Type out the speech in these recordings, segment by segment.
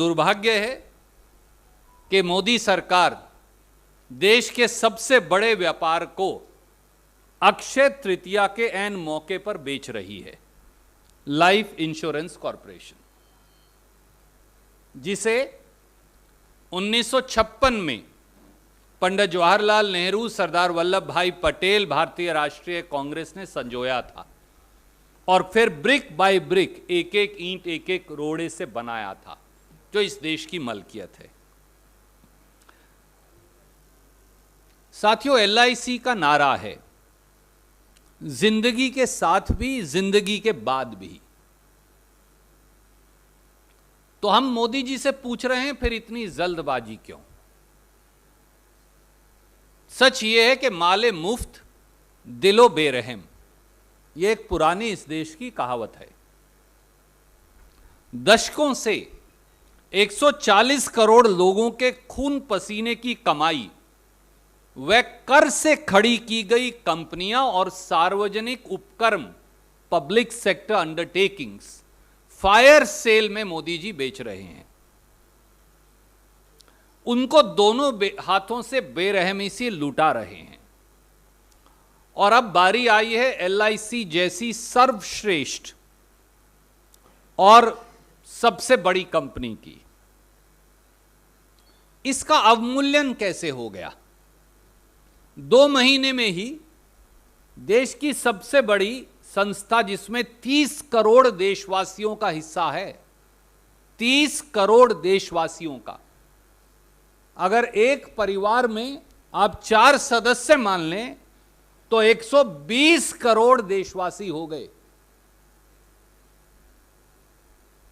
दुर्भाग्य है कि मोदी सरकार देश के सबसे बड़े व्यापार को अक्षय तृतीया के ऐन मौके पर बेच रही है, लाइफ इंश्योरेंस कॉरपोरेशन, जिसे 1956 में पंडित जवाहरलाल नेहरू, सरदार वल्लभ भाई पटेल, भारतीय राष्ट्रीय कांग्रेस ने संजोया था और फिर ब्रिक बाय ब्रिक, एक एक ईंट, एक एक रोड़े से बनाया था, जो इस देश की मलकियत है। साथियों, LIC का नारा है जिंदगी के साथ भी, जिंदगी के बाद भी। तो हम मोदी जी से पूछ रहे हैं, फिर इतनी जल्दबाजी क्यों? सच यह है कि माले मुफ्त दिलो बेरहम, यह एक पुरानी इस देश की कहावत है। दशकों से 140 करोड़ लोगों के खून पसीने की कमाई वह कर से खड़ी की गई कंपनियां और सार्वजनिक उपक्रम, public sector undertakings, fire cell में मोदी जी बेच रहे हैं। उनको दोनों हाथों से बेरहमी से लूटा रहे हैं। और अब बारी आई है LIC जैसी सर्वश्रेष्ठ और सबसे बड़ी कंपनी की। इसका अवमूल्यन कैसे हो गया? 2 महीने में ही देश की सबसे बड़ी संस्था, जिसमें 30 करोड़ देशवासियों का हिस्सा है, 30 करोड़ देशवासियों का, अगर एक परिवार में आप 4 सदस्य मान लें तो 120 करोड़ देशवासी हो गए।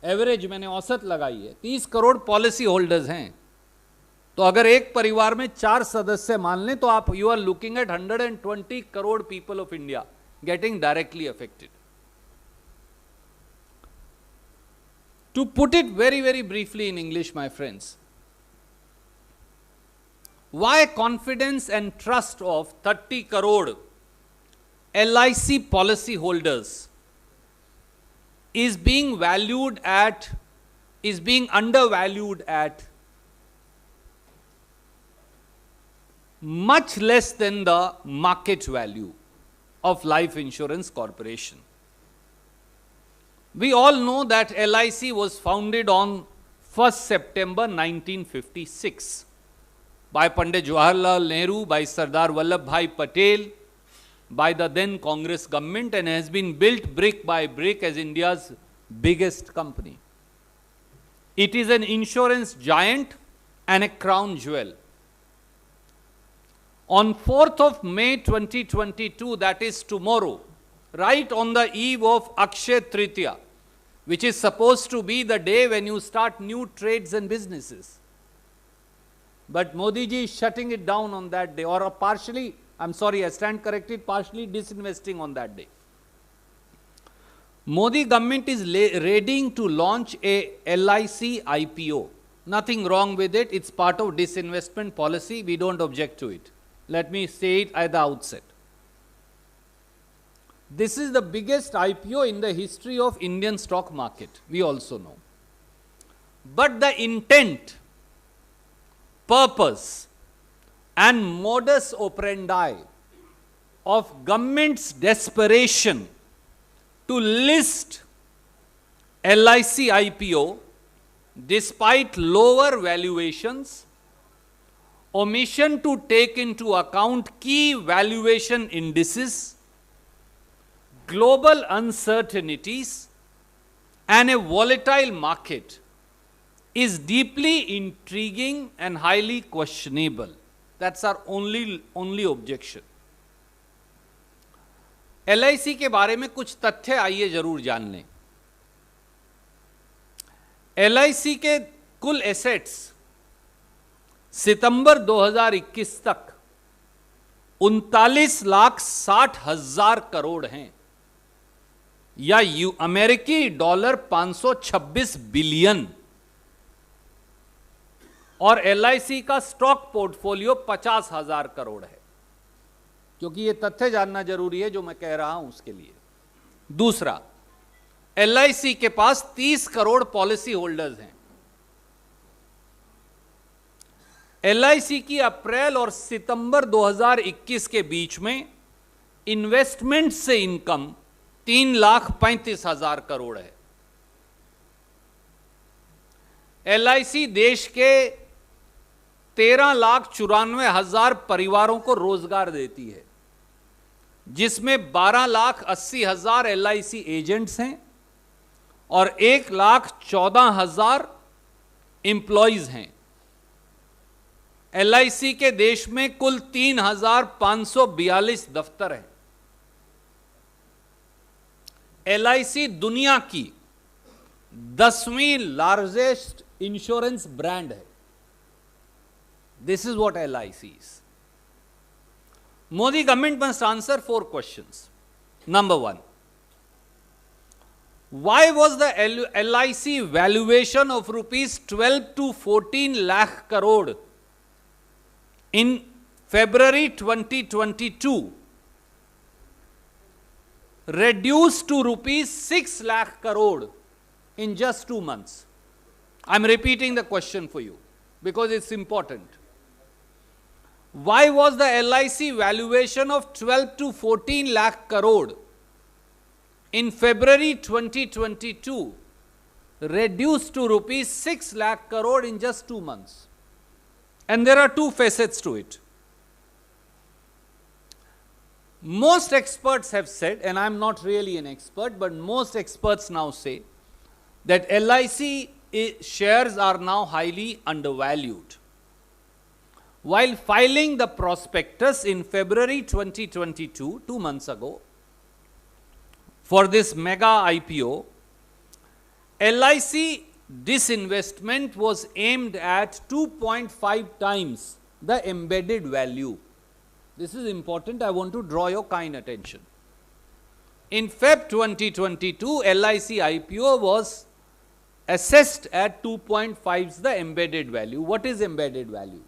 एवरेज मैंने औसत लगाई है, 30 करोड़ पॉलिसी होल्डर्स हैं। तो अगर एक परिवार में 4 सदस्य मान लें तो आप you are looking at 120 crore people of India getting directly affected. To put it very very briefly in English, my friends, why confidence and trust of 30 crore LIC policy holders is being undervalued at much less than the market value of Life Insurance Corporation. We all know that LIC was founded on 1st September 1956 by Pandit Jawaharlal Nehru, by Sardar Vallabh Bhai Patel, by the then Congress government, and has been built brick by brick as India's biggest company. It is an insurance giant and a crown jewel. On 4th of May 2022, that is tomorrow, right on the eve of Akshay Tritiya, which is supposed to be the day when you start new trades and businesses. But Modi ji is shutting it down on that day, or partially, I'm sorry, I stand corrected, partially disinvesting on that day. Modi government is readying to launch a LIC IPO. Nothing wrong with it. It's part of disinvestment policy. We don't object to it. Let me say it at the outset. This is the biggest IPO in the history of Indian stock market. We also know. But the intent, purpose and modus operandi of government's desperation to list LIC IPO despite lower valuations, omission to take into account key valuation indices, global uncertainties and a volatile market is deeply intriguing and highly questionable. That's our only objection. LIC के बारे में कुछ तथ्य आइए जरूर जान लें। LIC के कुल एसेट्स सितंबर 2021 तक 39,60,000 करोड़ हैं, या अमेरिकी डॉलर 526 बिलियन। और LIC का स्टॉक पोर्टफोलियो 50,000 करोड़ है, क्योंकि यह तथ्य जानना जरूरी है जो मैं कह रहा हूं उसके लिए। दूसरा, LIC के पास 30 करोड़ पॉलिसी होल्डर्स हैं, LIC की अप्रैल और सितंबर 2021 के बीच में इन्वेस्टमेंट से इनकम 3,35,000 करोड़ है। LIC देश के 13,94,000 परिवारों को रोजगार देती है, जिसमें 12,80,000 LIC एजेंट्स हैं और 1,14,000 एम्प्लॉइज हैं। LIC के देश में कुल 3,542 दफ्तर हैं। LIC दुनिया की 10वीं लार्जेस्ट इंश्योरेंस ब्रांड है। This is what LIC is. Modi government must answer 4 questions. Number 1, why was the LIC valuation of rupees 12 to 14 lakh crore in February 2022 reduced to rupees 6 lakh crore in just 2 months? I'm repeating the question for you because it's important. Why was the LIC valuation of 12 to 14 lakh crore in February 2022 reduced to rupees 6 lakh crore in just 2 months? And there are 2 facets to it. Most experts have said, and I'm not really an expert, but most experts now say that LIC shares are now highly undervalued. While filing the prospectus in February 2022, 2 months ago, for this mega IPO, LIC disinvestment was aimed at 2.5 times the embedded value. This is important. I want to draw your kind attention. In Feb 2022, LIC IPO was assessed at 2.5 the embedded value. What is embedded value?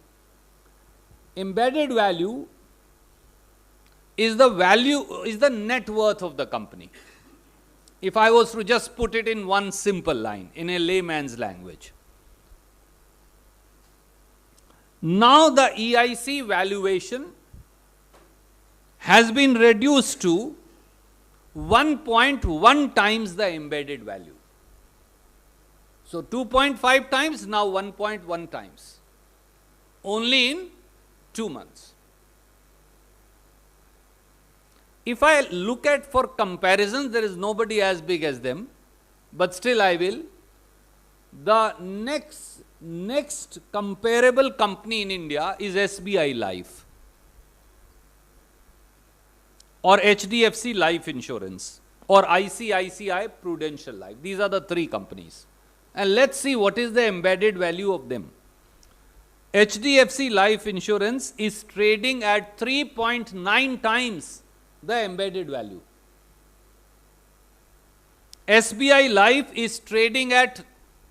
Embedded value is the net worth of the company. If I was to just put it in one simple line, in a layman's language. Now the EIC valuation has been reduced to 1.1 times the embedded value. So 2.5 times, now 1.1 times. Only in 2 months. If I look at for comparisons, there is nobody as big as them, but still I will. The next comparable company in India is SBI Life or HDFC Life Insurance or ICICI Prudential Life. These are the 3 companies. And let's see what is the embedded value of them. HDFC Life Insurance is trading at 3.9 times the embedded value. SBI Life is trading at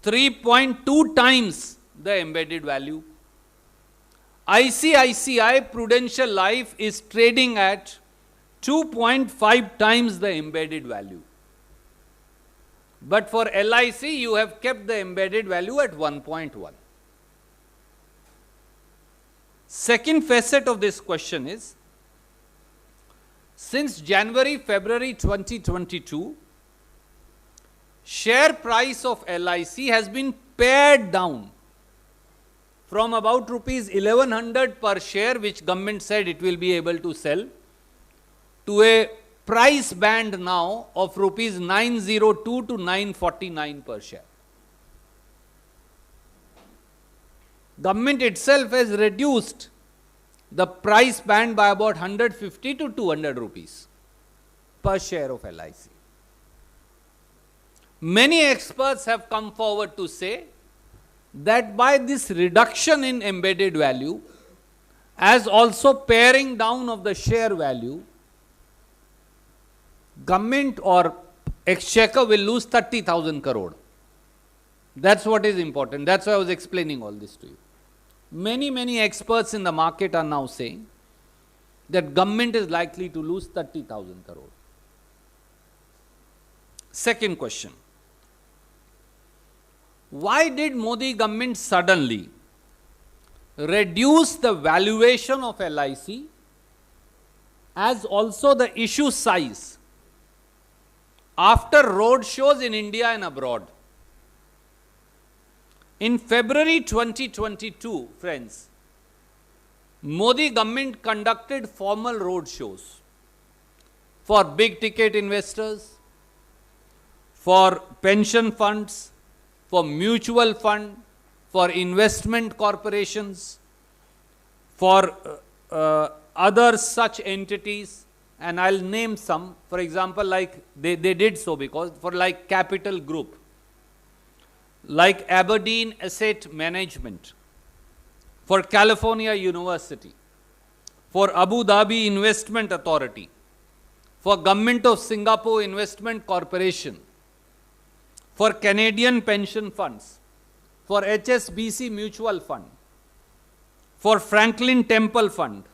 3.2 times the embedded value. ICICI Prudential Life is trading at 2.5 times the embedded value. But for LIC, you have kept the embedded value at 1.1. Second facet of this question is, since January, February 2022, share price of LIC has been pared down from about rupees 1100 per share, which government said it will be able to sell, to a price band now of rupees 902 to 949 per share. Government itself has reduced the price band by about 150 to 200 rupees per share of LIC. Many experts have come forward to say that by this reduction in embedded value, as also paring down of the share value, government or exchequer will lose 30,000 crore. That's what is important. That's why I was explaining all this to you. Many experts in the market are now saying that government is likely to lose 30,000 crore. Second question. Why did Modi government suddenly reduce the valuation of LIC as also the issue size after road shows in India and abroad. In February 2022, friends, Modi government conducted formal road shows for big ticket investors, for pension funds, for mutual fund, for investment corporations, for other such entities, and I'll name some. For example, like they did so because for like Capital Group, like Aberdeen Asset Management, for California University, for Abu Dhabi Investment Authority, for Government of Singapore Investment Corporation, for Canadian Pension Funds, for HSBC Mutual Fund, for Franklin Temple Fund.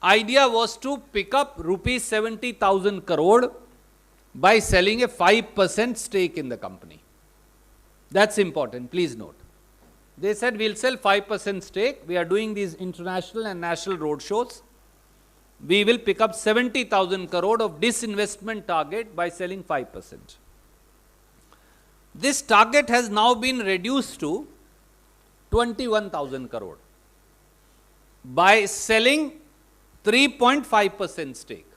Idea was to pick up rupees 70,000 crore by selling a 5% stake in the company. That's important, please note. They said we'll sell 5% stake. We are doing these international and national road shows. We will pick up 70,000 crore of disinvestment target by selling 5%. This target has now been reduced to 21,000 crore by selling 3.5% stake.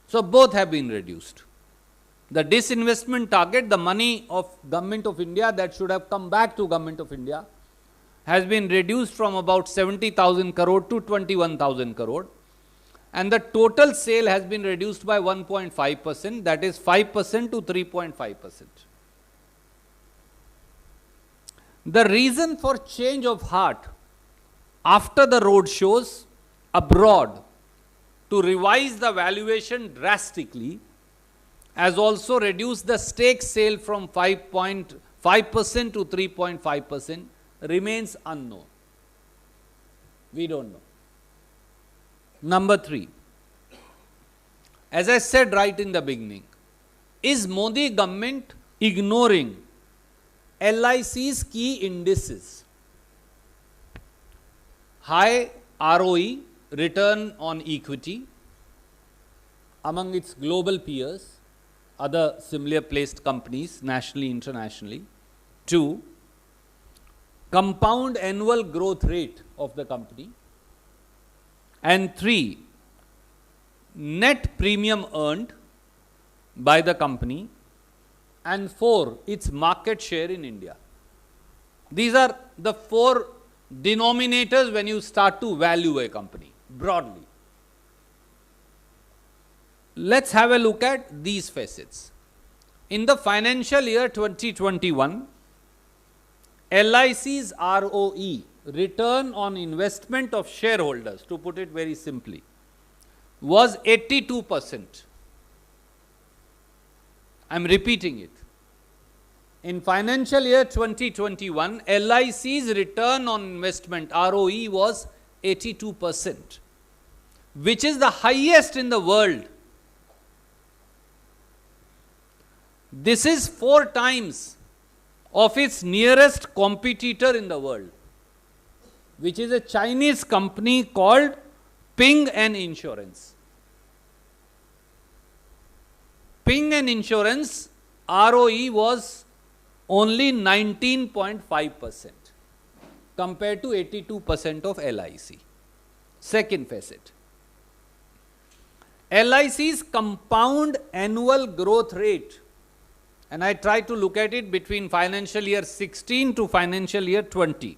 So both have been reduced. The disinvestment target, the money of Government of India that should have come back to Government of India, has been reduced from about 70,000 crore to 21,000 crore. And the total sale has been reduced by 1.5%, that is 5% to 3.5%. The reason for change of heart after the road shows abroad to revise the valuation drastically has also reduced the stake sale from 5.5% to 3.5% remains unknown. We don't know. Number 3, as I said right in the beginning, is Modi government ignoring LIC's key indices? High ROE, return on equity, among its global peers, other similar placed companies, nationally, internationally. 2, compound annual growth rate of the company. And 3, net premium earned by the company. And 4, its market share in India. These are the 4 denominators when you start to value a company broadly. Let's have a look at these facets. In the financial year 2021, LIC's ROE, return on investment of shareholders, to put it very simply, was 82%. I'm repeating it. In financial year 2021, LIC's return on investment ROE was 82%, which is the highest in the world. This is 4 times of its nearest competitor in the world, which is a Chinese company called Ping An Insurance. Ping An Insurance ROE was only 19.5% compared to 82% of LIC. Second facet, LIC's compound annual growth rate, and I try to look at it between financial year 16 to financial year 20,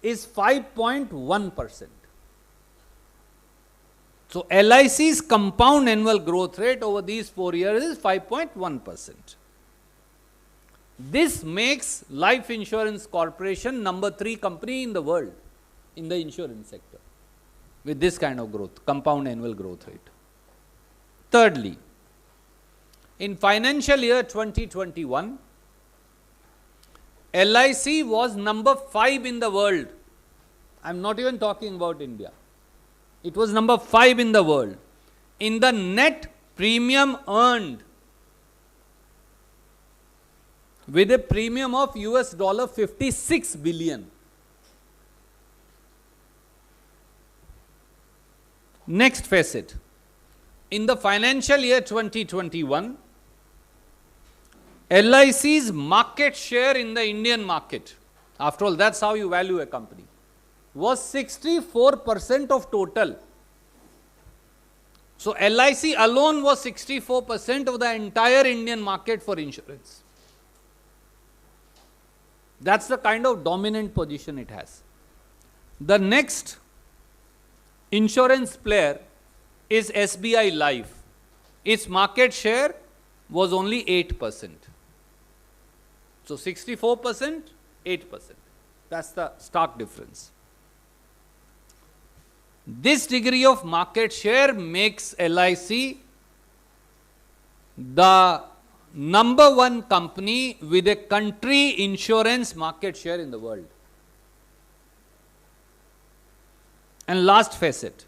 is 5.1%. So LIC's compound annual growth rate over these 4 years is 5.1%. This makes Life Insurance Corporation number 3 company in the world in the insurance sector with this kind of growth, compound annual growth rate. Thirdly, in financial year 2021, LIC was number 5 in the world. I'm not even talking about India. It was number 5 in the world in the net premium earned, with a premium of $56 billion. Next facet. In the financial year 2021, LIC's market share in the Indian market, after all, that's how you value a company, was 64% of total. So LIC alone was 64% of the entire Indian market for insurance. That's the kind of dominant position it has. The next insurance player is SBI Life. Its market share was only 8%. So 64%, 8%. That's the stark difference. This degree of market share makes LIC the number one company with a country insurance market share in the world. And last facet,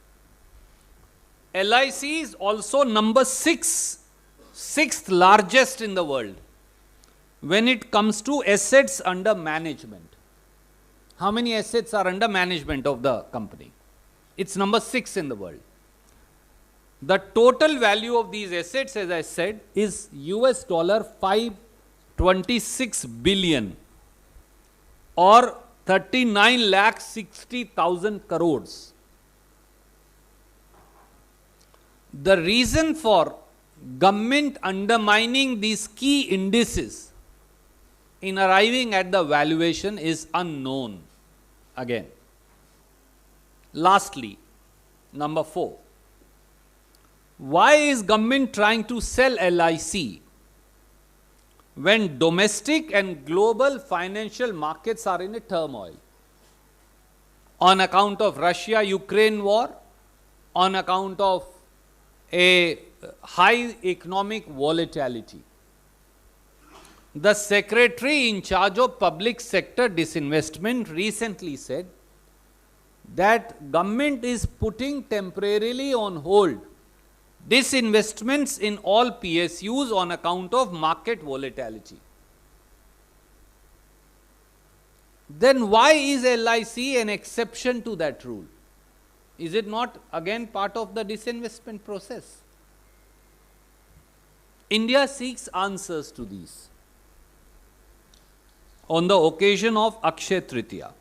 LIC is also number sixth largest in the world when it comes to assets under management. How many assets are under management of the company? It's number 6 in the world. The total value of these assets, as I said, is US dollar 526 billion or 39,60,000 crores. The reason for government undermining these key indices in arriving at the valuation is unknown. Again. Lastly, number 4. Why is government trying to sell LIC when domestic and global financial markets are in a turmoil? On account of Russia-Ukraine war, on account of a high economic volatility. The secretary in charge of public sector disinvestment recently said that government is putting temporarily on hold disinvestments in all PSUs on account of market volatility. Then why is LIC an exception to that rule? Is it not again part of the disinvestment process? India seeks answers to these on the occasion of Akshaya Tritiya.